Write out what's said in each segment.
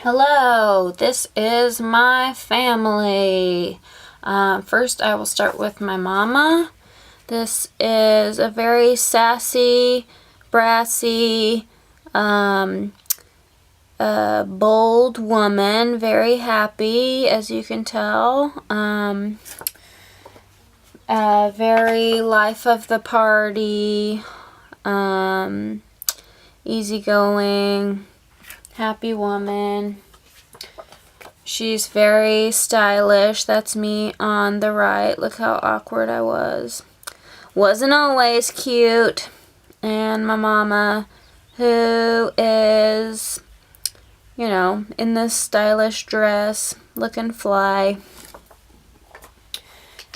Hello, this is my family. First, I will start with my mama. This is a very sassy, brassy, bold woman, very happy, as you can tell. Very life of the party, easygoing, happy woman. She's very stylish. That's me on the right. Look how awkward I was. Wasn't always cute. And my mama, who is, in this stylish dress, looking fly.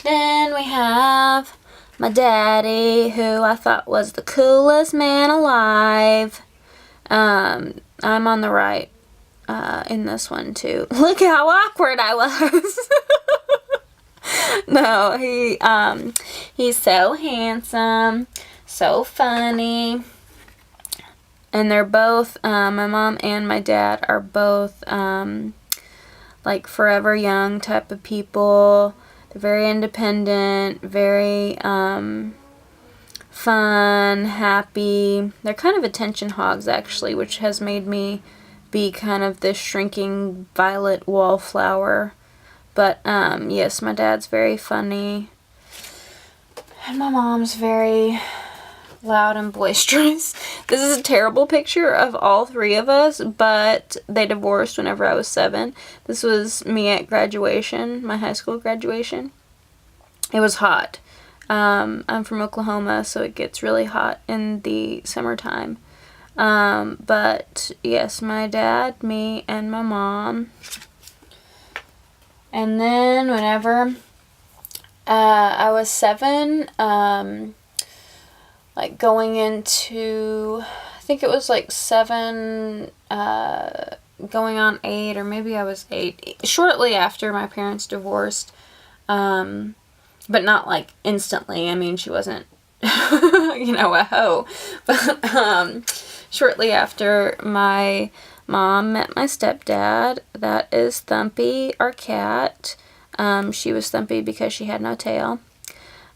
Then we have my daddy, who I thought was the coolest man alive. I'm on the right in this one too. Look how awkward I was. No, he's so handsome, so funny, and they're both, my mom and my dad are both like forever young type of people. They're very independent, very fun, happy. They're kind of attention hogs, actually, which has made me be kind of this shrinking violet wallflower. But yes, my dad's very funny, and my mom's very loud and boisterous. This is a terrible picture of all three of us, but they divorced whenever I was 7. This was me at graduation, my high school graduation. It was hot. I'm from Oklahoma, so it gets really hot in the summertime. But yes, my dad, me, and my mom. And then whenever I was 7, like going into, I think it was like 7, going on 8, or maybe I was 8, shortly after my parents divorced, but not like instantly. I mean, she wasn't, a hoe, but shortly after my mom met my stepdad. That is Thumpy, our cat. She was Thumpy because she had no tail.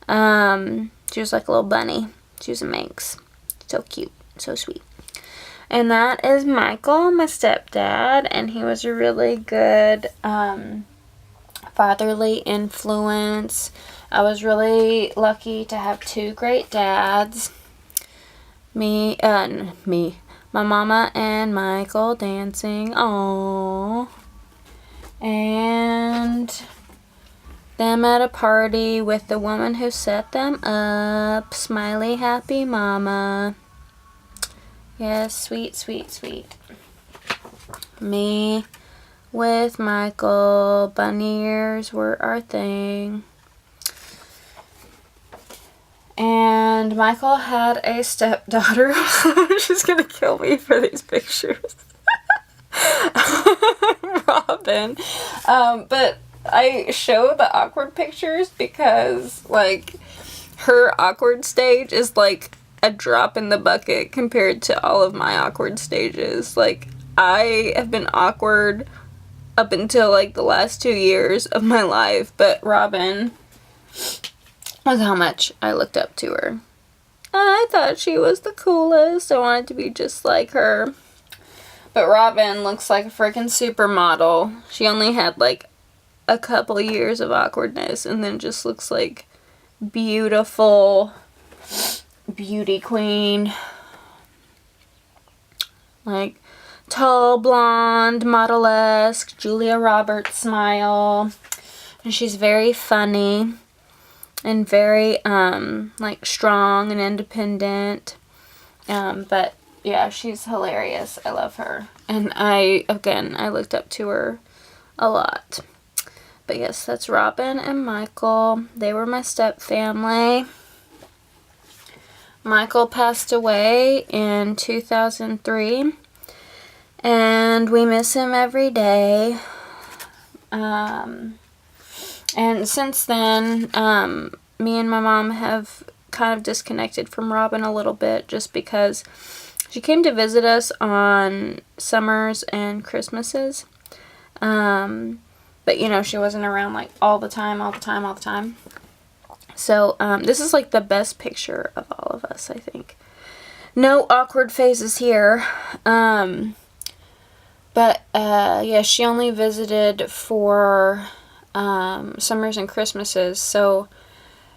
She was like a little bunny. She was a Manx. So cute. So sweet. And that is Michael, my stepdad. And he was a really good fatherly influence. I was really lucky to have 2 great dads. My mama and Michael dancing. Aww. And them at a party with the woman who set them up. Smiley, happy mama. Yes, sweet, sweet, sweet. Me with Michael. Bunny ears were our thing. And Michael had a stepdaughter. She's gonna kill me for these pictures. Robin. But I show the awkward pictures because, like, her awkward stage is like a drop in the bucket compared to all of my awkward stages. Like, I have been awkward up until, like, the last 2 years of my life, but Robin, look how much I looked up to her. I thought she was the coolest. I wanted to be just like her. But Robin looks like a freaking supermodel. She only had like a couple years of awkwardness and then just looks like beautiful beauty queen. Like tall, blonde, model-esque, Julia Roberts smile. And she's very funny. And very, like, strong and independent. But, yeah, she's hilarious. I love her. And I looked up to her a lot. But, yes, that's Robin and Michael. They were my step family. Michael passed away in 2003. And we miss him every day. And since then, me and my mom have kind of disconnected from Robin a little bit just because She came to visit us on summers and Christmases. But, you know, she wasn't around, like, all the time. So, this is, like, the best picture of all of us, I think. No awkward phases here. But, yeah, she only visited for, summers and Christmases, so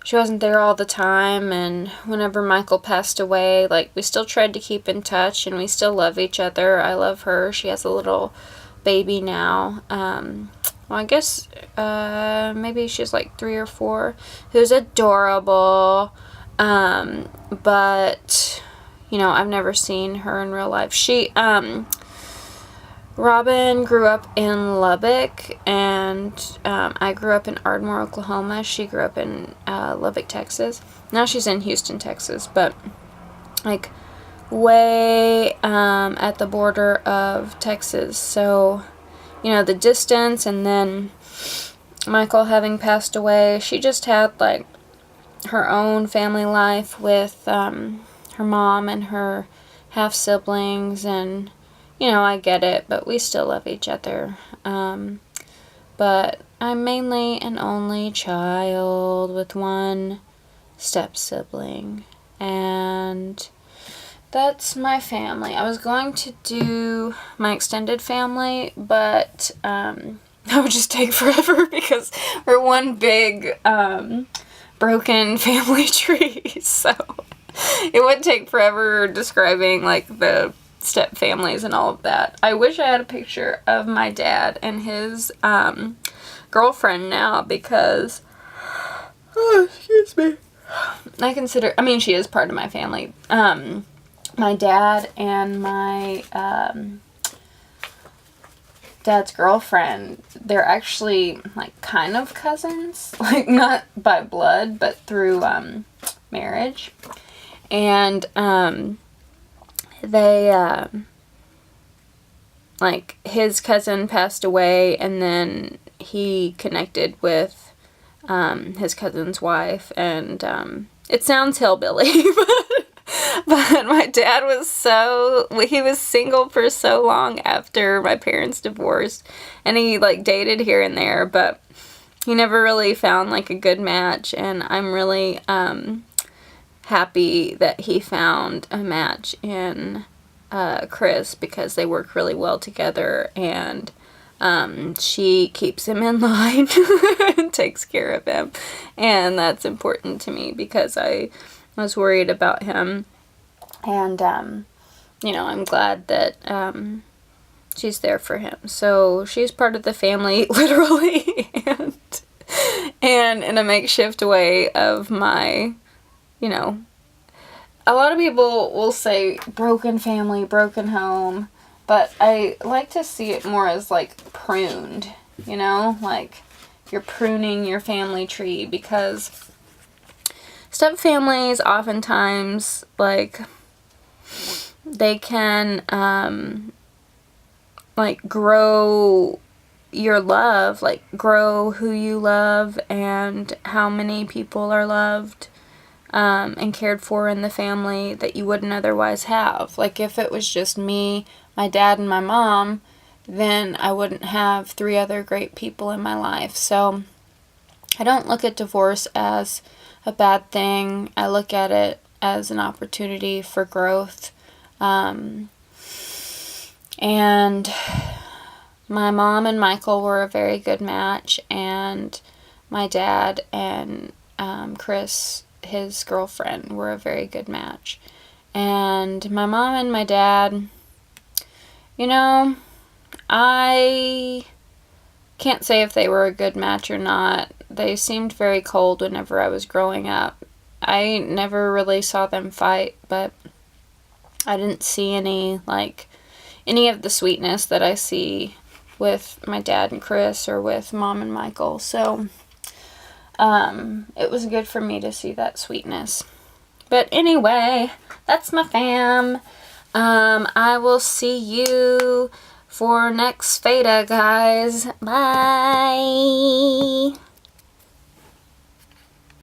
she wasn't there all the time, and whenever Michael passed away, like, we still tried to keep in touch, and we still love each other. I love her. She has a little baby now. Well, I guess, maybe she's, like, 3 or 4, who's adorable, but, you know, I've never seen her in real life. Robin grew up in Lubbock, and I grew up in Ardmore, Oklahoma. She grew up in Lubbock, Texas. Now she's in Houston, Texas, but, like, way at the border of Texas. So, you know, the distance, and then Michael having passed away, she just had, like, her own family life with her mom and her half-siblings, and, you know, I get it, but we still love each other. But I'm mainly an only child with one step-sibling, and that's my family. I was going to do my extended family, but that would just take forever because we're one big broken family tree, so it would take forever describing, like, the step families and all of that. I wish I had a picture of my dad and his girlfriend now, because excuse me, I mean, she is part of my family. My dad and my dad's girlfriend, they're actually, like, kind of cousins, like, not by blood, but through marriage. And they like, his cousin passed away, and then he connected with his cousin's wife, and it sounds hillbilly, but my dad he was single for so long after my parents divorced, and he, like, dated here and there, but he never really found, like, a good match, and I'm really happy that he found a match in Chris, because they work really well together, and she keeps him in line and takes care of him, and that's important to me because I was worried about him, and you know, I'm glad that she's there for him. So she's part of the family, literally, and in a makeshift way of my, you know, a lot of people will say broken family, broken home, but I like to see it more as, like, pruned, you know, like you're pruning your family tree, because step families oftentimes, like, they can like, grow your love, like, grow who you love and how many people are loved and cared for in the family that you wouldn't otherwise have. Like, if it was just me, my dad, and my mom, then I wouldn't have 3 other great people in my life. So I don't look at divorce as a bad thing. I look at it as an opportunity for growth. And my mom and Michael were a very good match, and my dad and Chris, his girlfriend, were a very good match. And my mom and my dad, you know, I can't say if they were a good match or not. They seemed very cold whenever I was growing up. I never really saw them fight, but I didn't see any of the sweetness that I see with my dad and Chris, or with Mom and Michael. So it was good for me to see that sweetness. But anyway, that's my fam. I will see you for next Feta, guys. Bye.